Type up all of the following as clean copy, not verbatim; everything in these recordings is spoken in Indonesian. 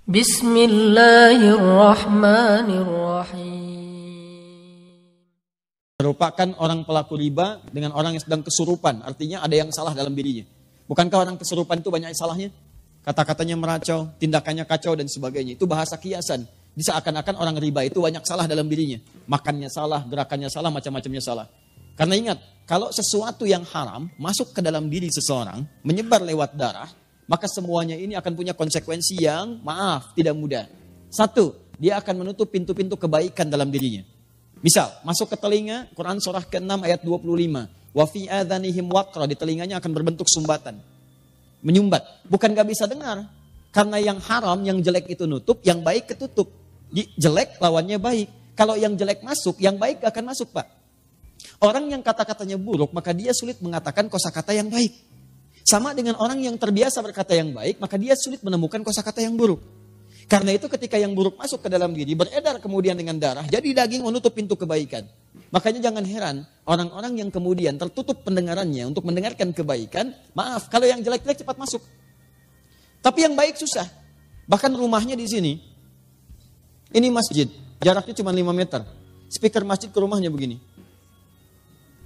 Bismillahirrahmanirrahim. Merupakan orang pelaku riba dengan orang yang sedang kesurupan. Artinya ada yang salah dalam dirinya. Bukankah orang kesurupan itu banyak salahnya? Kata-katanya meracau, tindakannya kacau dan sebagainya. Itu bahasa kiasan. Seakan-akan orang riba itu banyak salah dalam dirinya. Makannya salah, gerakannya salah, macam-macamnya salah. Karena ingat, kalau sesuatu yang haram masuk ke dalam diri seseorang, menyebar lewat darah, maka semuanya ini akan punya konsekuensi yang tidak mudah. Satu, dia akan menutup pintu-pintu kebaikan dalam dirinya. Misal, masuk ke telinga, Quran surah ke-6 ayat 25. Wa fi adhanihim waqra, di telinganya akan berbentuk sumbatan. Menyumbat. Bukan gak bisa dengar. Karena yang haram, yang jelek itu nutup, yang baik ketutup. Jelek lawannya baik. Kalau yang jelek masuk, yang baik gak akan masuk, Pak. Orang yang kata-katanya buruk, maka dia sulit mengatakan kosakata yang baik. Sama dengan orang yang terbiasa berkata yang baik, maka dia sulit menemukan kosakata yang buruk. Karena itu ketika yang buruk masuk ke dalam diri, beredar kemudian dengan darah, jadi daging menutup pintu kebaikan. Makanya jangan heran, orang-orang yang kemudian tertutup pendengarannya untuk mendengarkan kebaikan, kalau yang jelek-jelek cepat masuk. Tapi yang baik susah. Bahkan rumahnya di sini, ini masjid, jaraknya cuma 5 meter. Speaker masjid ke rumahnya begini.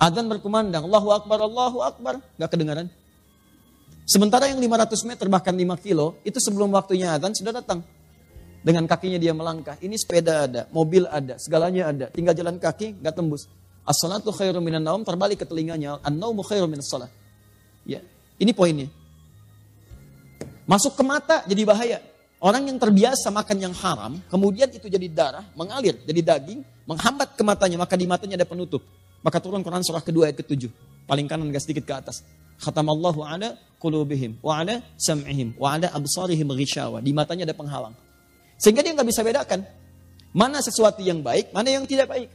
Adzan berkumandang, Allahu Akbar, gak kedengaran. Sementara yang 500 meter bahkan 5 kilo, itu sebelum waktunya adzan sudah datang. Dengan kakinya dia melangkah, ini sepeda ada, mobil ada, segalanya ada. Tinggal jalan kaki, gak tembus. As-salatu khairum minan naum, terbalik ke telinganya. An-naumu khairum minas salat. Ya, ini poinnya. Masuk ke mata jadi bahaya. Orang yang terbiasa makan yang haram, kemudian itu jadi darah, mengalir, jadi daging, menghambat ke matanya, maka di matanya ada penutup. Maka turun Quran surah kedua ayat ke-7. Paling kanan agak sedikit ke atas. Khatamallahu ala qulubihim wa ala sam'ihim wa ala absarihim ghishawa. Di matanya ada penghalang. Sehingga dia nggak bisa bedakan mana sesuatu yang baik, mana yang tidak baik.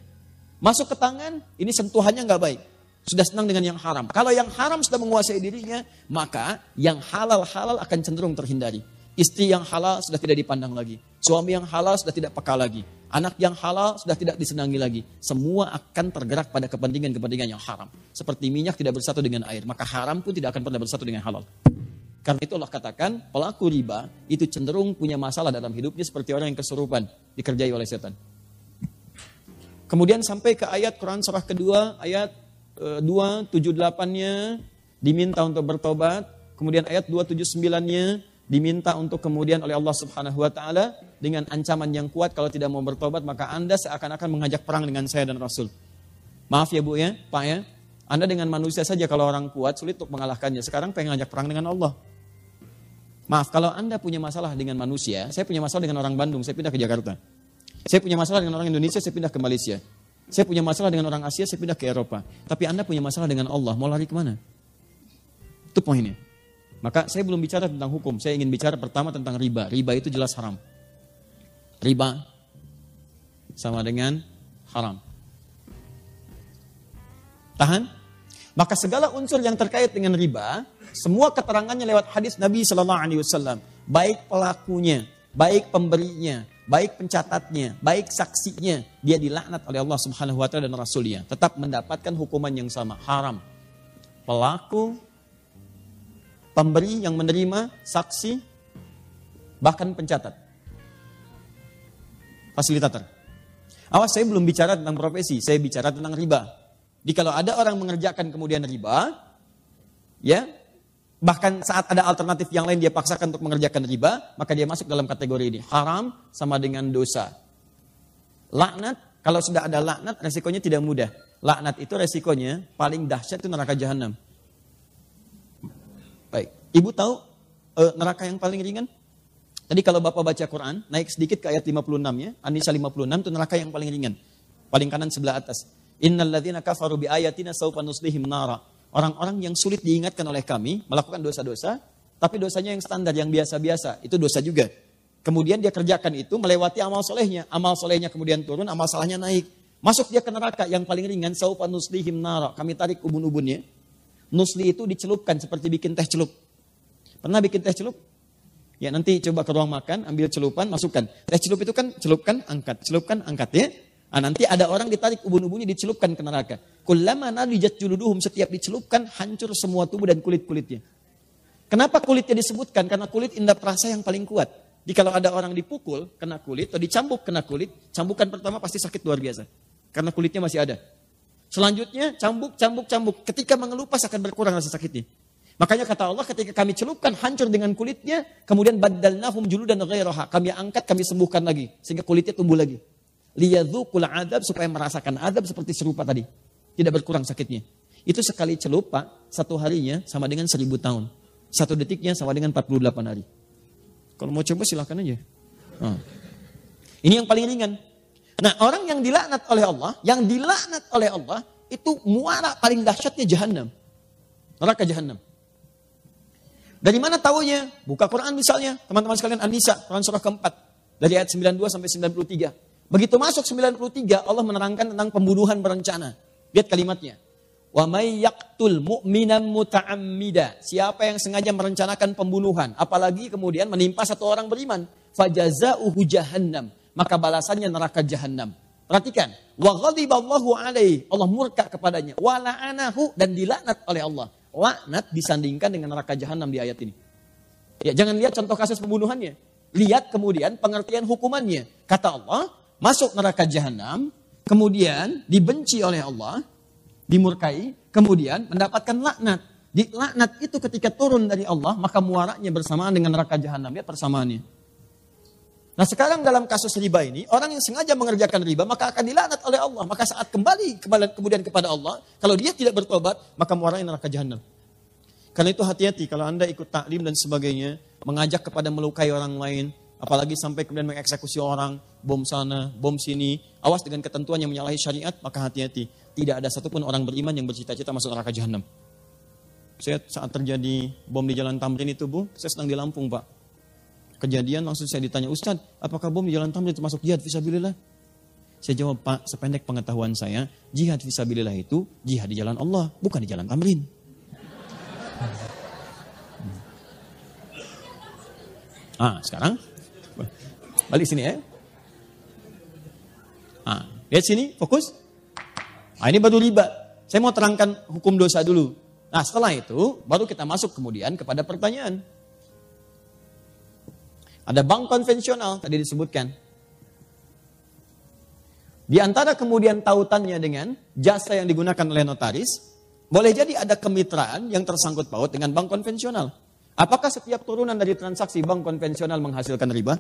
Masuk ke tangan, ini sentuhannya nggak baik. Sudah senang dengan yang haram. Kalau yang haram sudah menguasai dirinya, maka yang halal-halal akan cenderung terhindari. Istri yang halal sudah tidak dipandang lagi. Suami yang halal sudah tidak peka lagi. Anak yang halal sudah tidak disenangi lagi. Semua akan tergerak pada kepentingan-kepentingan yang haram. Seperti minyak tidak bersatu dengan air, maka haram pun tidak akan pernah bersatu dengan halal. Karena itu Allah katakan, pelaku riba itu cenderung punya masalah dalam hidupnya seperti orang yang kesurupan, dikerjai oleh setan. Kemudian sampai ke ayat Quran surah kedua, ayat 278-nya diminta untuk bertobat. Kemudian ayat 279-nya diminta untuk kemudian oleh Allah Subhanahu wa taala dengan ancaman yang kuat, kalau tidak mau bertobat maka Anda seakan-akan mengajak perang dengan saya dan Rasul. Maaf ya Bu ya, Pak ya. Anda dengan manusia saja kalau orang kuat sulit untuk mengalahkannya. Sekarang pengen ngajak perang dengan Allah. Maaf, kalau Anda punya masalah dengan manusia, saya punya masalah dengan orang Bandung, saya pindah ke Jakarta. Saya punya masalah dengan orang Indonesia, saya pindah ke Malaysia. Saya punya masalah dengan orang Asia, saya pindah ke Eropa. Tapi Anda punya masalah dengan Allah, mau lari kemana? Itu poinnya. Maka saya belum bicara tentang hukum, saya ingin bicara pertama tentang riba. Riba itu jelas haram. Riba sama dengan haram. Tahan? Maka segala unsur yang terkait dengan riba, semua keterangannya lewat hadis Nabi SAW. Baik pelakunya, baik pemberinya, baik pencatatnya, baik saksinya, dia dilaknat oleh Allah Subhanahu wa taala dan Rasulnya. Tetap mendapatkan hukuman yang sama, haram. Pelaku, pemberi yang menerima, saksi, bahkan pencatat. Fasilitator. Awas, saya belum bicara tentang profesi, saya bicara tentang riba. Jadi kalau ada orang mengerjakan kemudian riba, ya, bahkan saat ada alternatif yang lain dia paksakan untuk mengerjakan riba, maka dia masuk dalam kategori ini. Haram sama dengan dosa. Laknat, kalau sudah ada laknat, resikonya tidak mudah. Laknat itu resikonya paling dahsyat itu neraka jahanam. Baik, Ibu tahu neraka yang paling ringan? Tadi kalau Bapak baca Quran, naik sedikit ke ayat 56 ya, An-Nisa 56 itu neraka yang paling ringan. Paling kanan sebelah atas. Innal ladzina kafaru bi ayatina saufa nuslihim nara. Orang-orang yang sulit diingatkan oleh kami melakukan dosa-dosa, tapi dosanya yang standar, yang biasa-biasa, itu dosa juga. Kemudian dia kerjakan itu melewati amal solehnya kemudian turun, amal salahnya naik. Masuk dia ke neraka yang paling ringan, saufa nuslihim nara. Kami tarik ubun-ubunnya. Nusli itu dicelupkan seperti bikin teh celup. Pernah bikin teh celup? Ya nanti coba ke ruang makan, ambil celupan, masukkan. Teh celup itu kan celupkan, angkat ya. Nah, nanti ada orang ditarik ubun-ubunnya dicelupkan ke neraka. Kullama nadijat juluduhum, setiap dicelupkan hancur semua tubuh dan kulit-kulitnya. Kenapa kulitnya disebutkan? Karena kulit indera perasa yang paling kuat. Jadi kalau ada orang dipukul, kena kulit, atau dicambuk, kena kulit, cambukan pertama pasti sakit luar biasa. Karena kulitnya masih ada. Selanjutnya, cambuk. Ketika mengelupas akan berkurang rasa sakitnya. Makanya kata Allah, ketika kami celupkan hancur dengan kulitnya, kemudian baddalnahum juludan ghairaha. Kami angkat, kami sembuhkan lagi. Sehingga kulitnya tumbuh lagi. Liyadzuqul adab, supaya merasakan adab seperti serupa tadi. Tidak berkurang sakitnya. Itu sekali celup, Pak, satu harinya sama dengan 1000 tahun. Satu detiknya sama dengan 48 hari. Kalau mau coba silakan aja. Ini yang paling ringan. Nah, orang yang dilaknat oleh Allah, itu muara paling dahsyatnya Jahannam. Neraka Jahannam. Dari mana taunya? Buka Quran misalnya, teman-teman sekalian, An-Nisa, Quran surah keempat, dari ayat 92 sampai 93. Begitu masuk 93, Allah menerangkan tentang pembunuhan berencana. Lihat kalimatnya. Wa may yaqtul mu'minan muta'ammida. Siapa yang sengaja merencanakan pembunuhan, apalagi kemudian menimpa satu orang beriman, fajaza'uhu jahannam, maka balasannya neraka Jahannam. Perhatikan, wa ghadiballahu alaihi, Allah murka kepadanya, wa la'anahu, dan dilaknat oleh Allah. Laknat disandingkan dengan neraka Jahannam di ayat ini. Ya, jangan lihat contoh kasus pembunuhannya. Lihat kemudian pengertian hukumannya. Kata Allah, masuk neraka Jahannam, kemudian dibenci oleh Allah, dimurkai, kemudian mendapatkan laknat. Di laknat itu ketika turun dari Allah, maka muaranya bersamaan dengan neraka Jahannam. Lihat persamaannya. Nah, sekarang dalam kasus riba ini, orang yang sengaja mengerjakan riba, maka akan dilaknat oleh Allah. Maka saat kembali kemudian kepada Allah, kalau dia tidak bertobat, maka muaranya neraka Jahannam. Karena itu hati-hati kalau Anda ikut taklim dan sebagainya, mengajak kepada melukai orang lain, apalagi sampai kemudian mengeksekusi orang, bom sana, bom sini, awas dengan ketentuan yang menyalahi syariat, maka hati-hati. Tidak ada satupun orang beriman yang bercita-cita masuk neraka Jahannam. Saya saat terjadi bom di Jalan Tamrin itu, Bu, saya sedang di Lampung, Pak. Kejadian langsung saya ditanya, Ustaz, apakah bom di Jalan Tamrin termasuk jihad fisabilillah? Saya jawab, Pak, sependek pengetahuan saya, jihad fisabilillah itu jihad di jalan Allah, bukan di Jalan Tamrin. Sekarang balik sini ya. Lihat sini, fokus. Ini baru riba. Saya mau terangkan hukum dosa dulu. Nah, setelah itu baru kita masuk kemudian kepada pertanyaan. Ada bank konvensional, tadi disebutkan. Di antara kemudian tautannya dengan jasa yang digunakan oleh notaris, boleh jadi ada kemitraan yang tersangkut paut dengan bank konvensional. Apakah setiap turunan dari transaksi bank konvensional menghasilkan riba?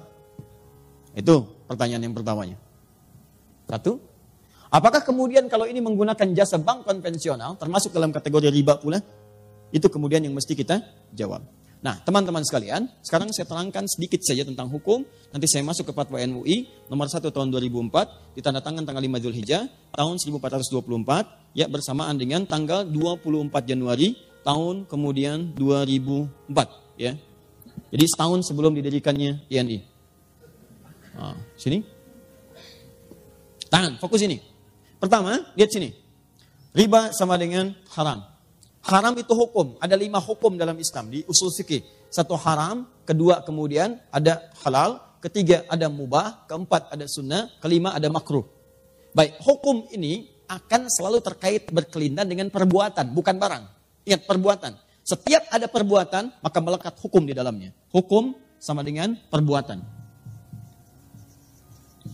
Itu pertanyaan yang pertamanya. Satu, apakah kemudian kalau ini menggunakan jasa bank konvensional, termasuk dalam kategori riba pula? Itu kemudian yang mesti kita jawab. Nah, teman-teman sekalian, sekarang saya terangkan sedikit saja tentang hukum. Nanti saya masuk ke Fatwa MUI nomor 1 tahun 2004, ditandatangan tanggal 5 Dzulhijjah tahun 1424, ya bersamaan dengan tanggal 24 Januari tahun kemudian 2004, ya. Jadi setahun sebelum didirikannya INI. Sini. Tahan, fokus ini. Pertama, lihat sini. Riba sama dengan haram. Haram itu hukum, ada 5 hukum dalam Islam di usul fikih. 1 haram, kedua kemudian ada halal, ketiga ada mubah, keempat ada sunnah, kelima ada makruh. Baik, hukum ini akan selalu terkait berkelindan dengan perbuatan, bukan barang. Ingat, perbuatan. Setiap ada perbuatan, maka melekat hukum di dalamnya. Hukum sama dengan perbuatan.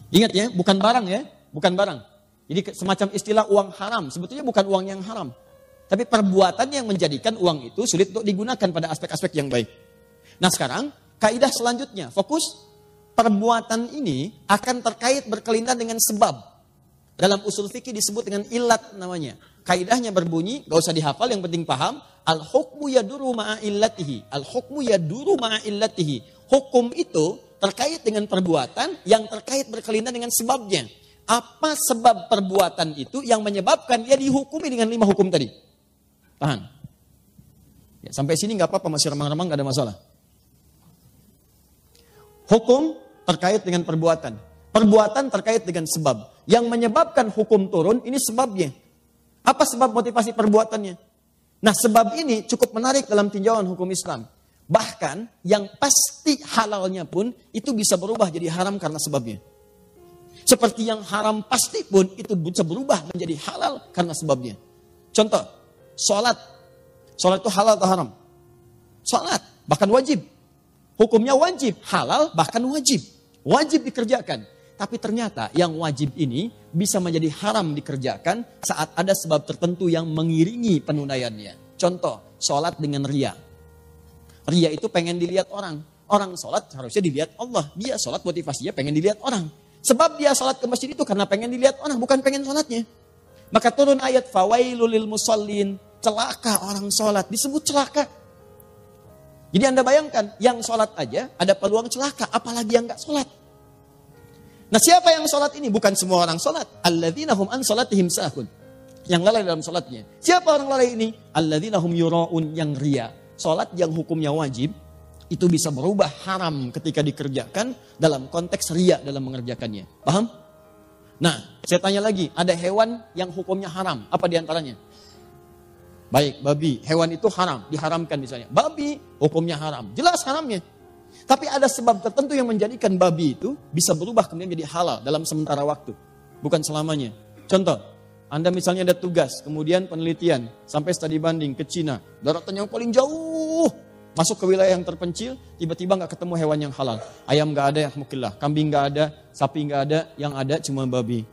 Ingat ya, bukan barang ya, bukan barang. Jadi semacam istilah uang haram, sebetulnya bukan uang yang haram. Tapi perbuatan yang menjadikan uang itu sulit untuk digunakan pada aspek-aspek yang baik. Nah sekarang, kaidah selanjutnya, fokus. Perbuatan ini akan terkait berkelindan dengan sebab. Dalam usul fikih disebut dengan ilat namanya. Kaidahnya berbunyi, gak usah dihafal, yang penting paham. Al-hukmu yaduru ma'a illatihi. Al-hukmu yaduru ma'a illatihi. Hukum itu terkait dengan perbuatan yang terkait berkelindan dengan sebabnya. Apa sebab perbuatan itu yang menyebabkan dia dihukumi dengan 5 hukum tadi? Tahan. Ya, sampai sini nggak apa-apa, masih remang-remang, nggak ada masalah. Hukum terkait dengan perbuatan. Perbuatan terkait dengan sebab. Yang menyebabkan hukum turun, ini sebabnya. Apa sebab motivasi perbuatannya? Nah, sebab ini cukup menarik dalam tinjauan hukum Islam. Bahkan yang pasti halalnya pun itu bisa berubah jadi haram karena sebabnya. Seperti yang haram pasti pun itu bisa berubah menjadi halal karena sebabnya. Contoh, sholat. Sholat itu halal atau haram? Sholat, bahkan wajib. Hukumnya wajib, halal bahkan wajib. Wajib dikerjakan. Tapi ternyata yang wajib ini bisa menjadi haram dikerjakan saat ada sebab tertentu yang mengiringi penunaiannya. Contoh, sholat dengan ria. Ria itu pengen dilihat orang. Orang sholat harusnya dilihat Allah. Dia sholat motivasinya pengen dilihat orang. Sebab dia sholat ke masjid itu karena pengen dilihat orang, bukan pengen sholatnya. Maka turun ayat, fawailul lil musallin. Celaka orang sholat, disebut celaka. Jadi Anda bayangkan, yang sholat aja ada peluang celaka, apalagi yang gak sholat. Nah siapa yang sholat ini? Bukan semua orang sholat. Alladzina hum an sholatihim sahun. Yang lalai dalam sholatnya. Siapa orang lalai ini? Alladzina hum yura'un, yang ria. Sholat yang hukumnya wajib, itu bisa berubah haram ketika dikerjakan dalam konteks ria dalam mengerjakannya. Paham? Nah, saya tanya lagi, ada hewan yang hukumnya haram. Apa diantaranya? Baik, babi. Hewan itu haram, diharamkan misalnya. Babi, hukumnya haram. Jelas haramnya. Tapi ada sebab tertentu yang menjadikan babi itu bisa berubah kemudian menjadi halal dalam sementara waktu. Bukan selamanya. Contoh, Anda misalnya ada tugas, kemudian penelitian, sampai studi banding ke Cina. Daratan yang paling jauh. Masuk ke wilayah yang terpencil, tiba-tiba gak ketemu hewan yang halal. Ayam gak ada, alhamdulillah. Kambing gak ada, sapi gak ada, yang ada cuma babi.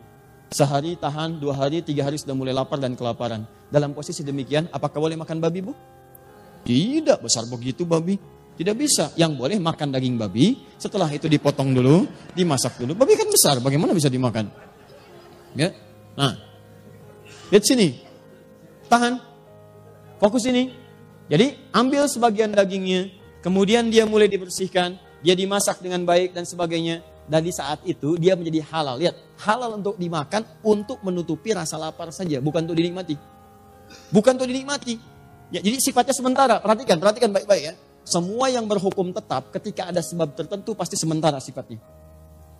Sehari tahan, 2 hari, 3 hari sudah mulai lapar dan kelaparan. Dalam posisi demikian, apakah boleh makan babi, Bu? Tidak, besar begitu babi. Tidak bisa. Yang boleh makan daging babi, setelah itu dipotong dulu, dimasak dulu. Babi kan besar, bagaimana bisa dimakan? Ya? Nah, lihat sini. Tahan. Fokus ini. Jadi, ambil sebagian dagingnya, kemudian dia mulai dibersihkan, dia dimasak dengan baik dan sebagainya. Dan di saat itu dia menjadi halal. Lihat, halal untuk dimakan untuk menutupi rasa lapar saja, bukan untuk dinikmati. Bukan untuk dinikmati. Ya, jadi sifatnya sementara. Perhatikan baik-baik ya. Semua yang berhukum tetap ketika ada sebab tertentu pasti sementara sifatnya.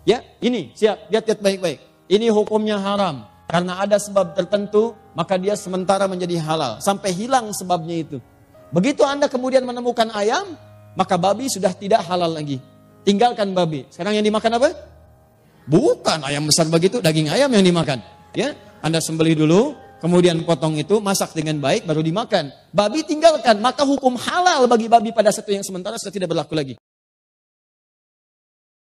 Ya, ini siap, lihat baik-baik. Ini hukumnya haram. Karena ada sebab tertentu, maka dia sementara menjadi halal. Sampai hilang sebabnya itu. Begitu Anda kemudian menemukan ayam, maka babi sudah tidak halal lagi. Tinggalkan babi. Sekarang yang dimakan apa? Bukan ayam besar begitu, daging ayam yang dimakan. Ya, Anda sembelih dulu, kemudian potong itu, masak dengan baik, baru dimakan. Babi tinggalkan, maka hukum halal bagi babi pada satu yang sementara sudah tidak berlaku lagi.